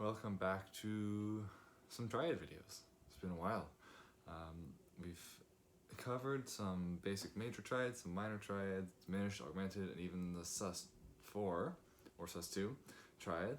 welcome back to some Triad videos. It's been a while. We've covered some basic major triads, some minor triads, diminished, augmented, and even the sus4 or sus2 triad,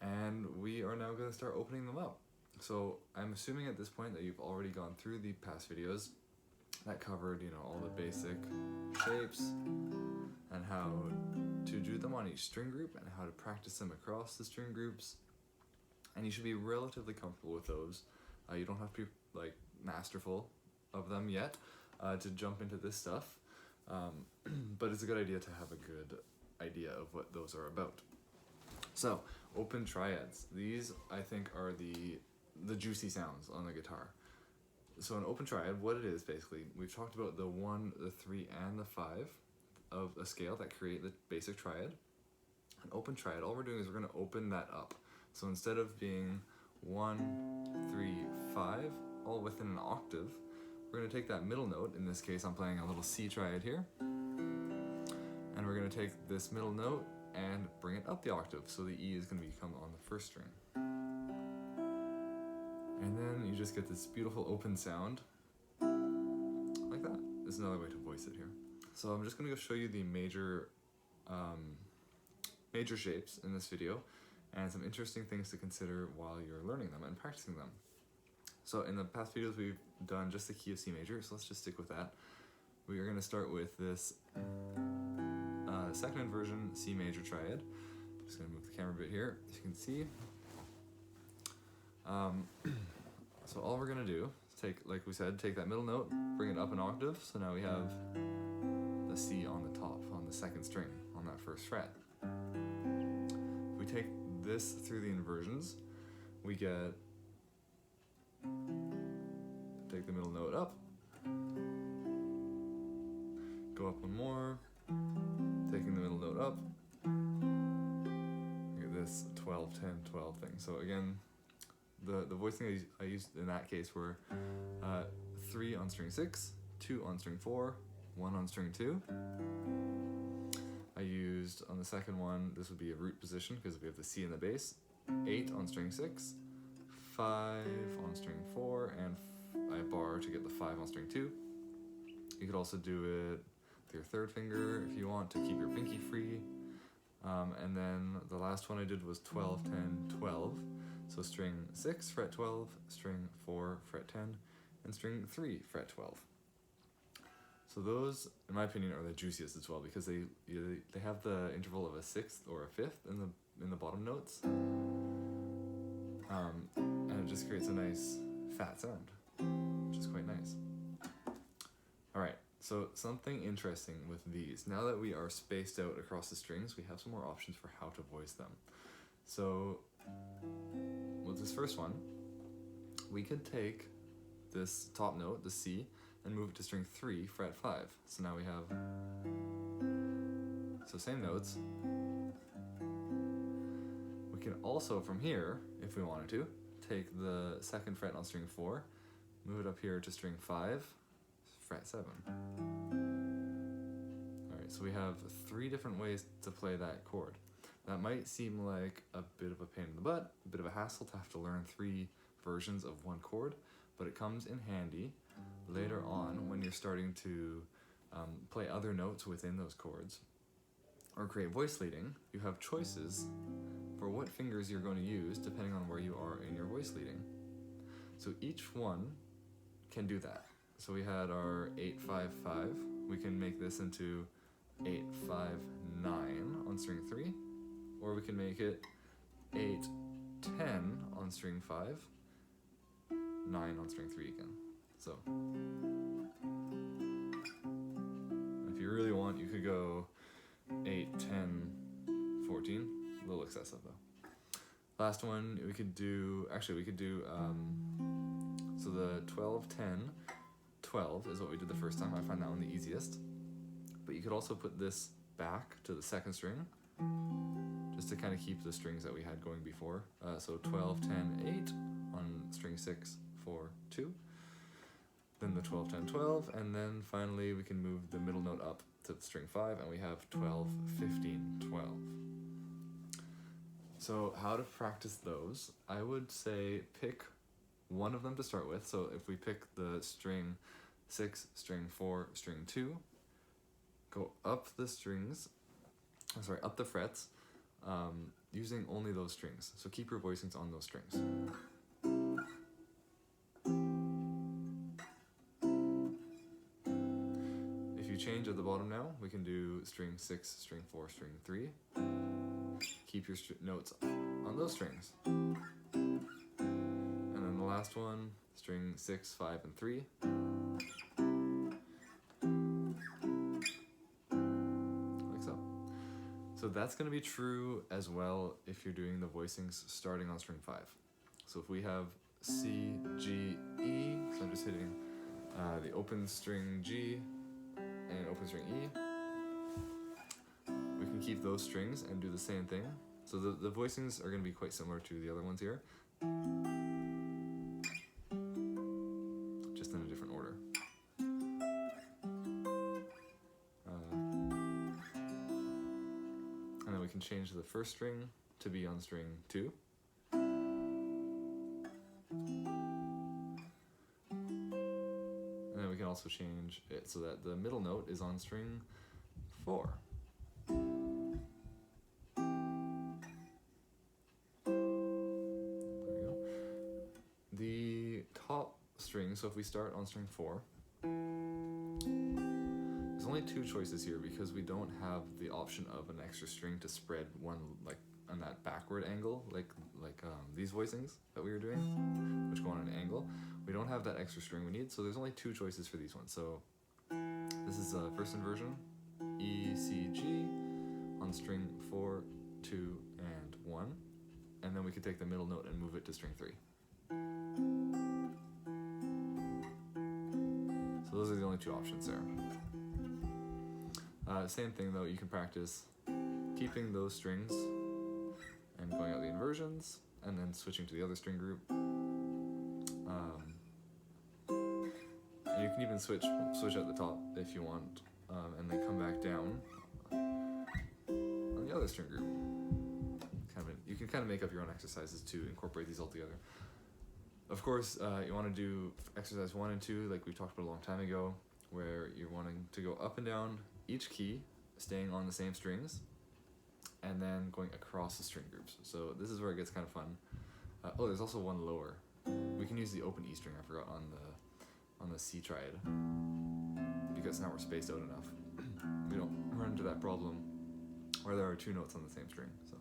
and we are now going to start opening them up. So I'm assuming at this point that you've already gone through the past videos that covered, all the basic shapes and how to do them on each string group and how to practice them across the string groups. And you should be relatively comfortable with those. You don't have to be masterful of them yet to jump into this stuff, but it's a good idea to have a good idea of what those are about. So, open triads. These, I think, are the juicy sounds on the guitar. So an open triad, what it is basically, we've talked about the 1, the 3, and the 5 of a scale that create the basic triad. An open triad, all we're doing is we're going to open that up. So instead of being 1, 3, 5, all within an octave, we're going to take that middle note. In this case, I'm playing a little C triad here. And we're going to take this middle note and bring it up the octave. So the E is going to become on the first string. And then you just get this beautiful open sound, like that. There's another way to voice it here. So I'm just going to go show you the major shapes in this video, and some interesting things to consider while you're learning them and practicing them. So in the past videos we've done just the key of C major, so let's just stick with that. We are going to start with this second inversion C major triad. I'm just going to move the camera a bit here, as you can see. So all we're going to do is take that middle note, bring it up an octave, so now we have the C on the top, on the second string, on that first fret. If we take this through the inversions, we take the middle note up, go up one more, taking the middle note up, look at this 12, 10, 12 thing. So again, the voicing I used in that case were 3 on string 6, 2 on string 4, 1 on string 2. I used on the second one, this would be a root position because we have the C in the bass, 8 on string 6, 5 on string 4, and I bar to get the 5 on string 2. You could also do it with your third finger if you want to keep your pinky free. And then the last one I did was 12, 10, 12. So string 6, fret 12, string 4, fret 10, and string 3, fret 12. So those, in my opinion, are the juiciest as well because they have the interval of a 6th or a 5th in the bottom notes, and it just creates a nice fat sound, which is quite nice. All right, so something interesting with these. Now that we are spaced out across the strings, we have some more options for how to voice them. So with this first one, we could take this top note, the C, and move it to string 3, fret 5. So now we have, same notes. We can also, from here, if we wanted to, take the second fret on string 4, move it up here to string 5, fret 7. Alright, so we have 3 different ways to play that chord. That might seem like a bit of a pain in the butt, a bit of a hassle to have to learn 3 versions of one chord, but it comes in handy later on when you're starting to play other notes within those chords or create voice leading. You have choices for what fingers you're going to use depending on where you are in your voice leading. So each one can do that. So we had our 8, 5, 5. We can make this into 8, 5, 9 on string 3. Or we can make it 8, 10 on string 5, 9 on string 3 again. So, if you really want, you could go 8, 10, 14, a little excessive though. Last one, we could do, so the 12, 10, 12 is what we did the first time. I find that one the easiest. But you could also put this back to the second string, just to kind of keep the strings that we had going before. So 12, 10, 8 on string 6, 4, 2. Then the 12, 10, 12, and then finally we can move the middle note up to the string 5, and we have 12, 15, 12. So how to practice those? I would say pick one of them to start with. So if we pick the string 6, string 4, string 2, go up the strings, up the frets, using only those strings. So keep your voicings on those strings. If you change at the bottom now, we can do string 6, string 4, string 3. Keep your notes on those strings. And then the last one, string 6, 5, and 3. Like so. So that's going to be true as well if you're doing the voicings starting on string 5. So if we have C, G, E, so I'm just hitting the open string G and open string E, we can keep those strings and do the same thing. So the voicings are going to be quite similar to the other ones here, just in a different order. And then we can change the first string to be on string 2. And then we can also change it so that the middle note is on string 4. So if we start on string 4, there's only 2 choices here because we don't have the option of an extra string to spread one like on that backward angle, like these voicings that we were doing, which go on an angle. We don't have that extra string we need, so there's only 2 choices for these ones. So this is the first inversion, E, C, G, on string 4, 2, and 1, and then we could take the middle note and move it to string 3. Those are the only 2 options there. Same thing though, you can practice keeping those strings and going out the inversions, and then switching to the other string group. And you can even switch at the top if you want, and then come back down on the other string group. You can kind of make up your own exercises to incorporate these all together. Of course, you want to do exercise 1 and 2 like we talked about a long time ago, where you're wanting to go up and down each key, staying on the same strings, and then going across the string groups. So this is where it gets kind of fun. Oh, there's also one lower. We can use the open E string, I forgot, on the C triad, because now we're spaced out enough. We don't run into that problem where there are 2 notes on the same string. So.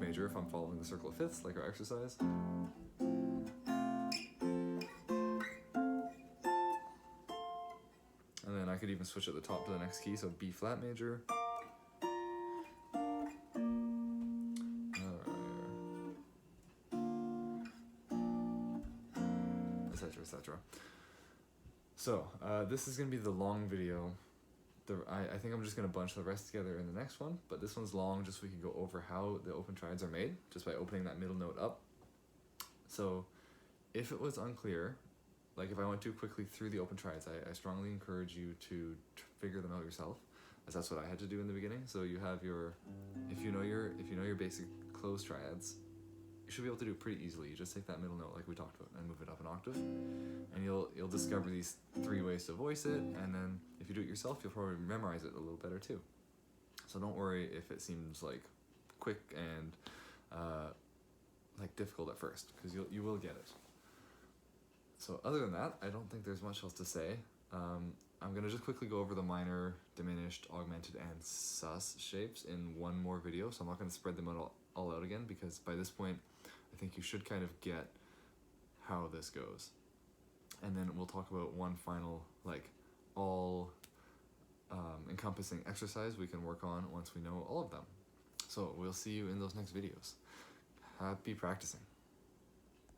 Major if I'm following the circle of fifths like our exercise. And then I could even switch at the top to the next key, so B flat major. Etc. etc. So this is going to be the long video. I think I'm just going to bunch the rest together in the next one, but this one's long just so we can go over how the open triads are made, just by opening that middle note up. So if it was unclear, like if I went too quickly through the open triads, I strongly encourage you to figure them out yourself, as that's what I had to do in the beginning. So you have if you know your basic closed triads, you should be able to do it pretty easily. You just take that middle note like we talked about and move it up an octave, and you'll discover these 3 ways to voice it, and then if you do it yourself, you'll probably memorize it a little better too. So don't worry if it seems like quick and like difficult at first, because you will get it. So other than that, I don't think there's much else to say. I'm going to just quickly go over the minor, diminished, augmented, and sus shapes in one more video, so I'm not going to spread them all out again, because by this point I think you should kind of get how this goes. And then we'll talk about one final, like, all encompassing exercise we can work on once we know all of them. So we'll see you in those next videos. Happy practicing.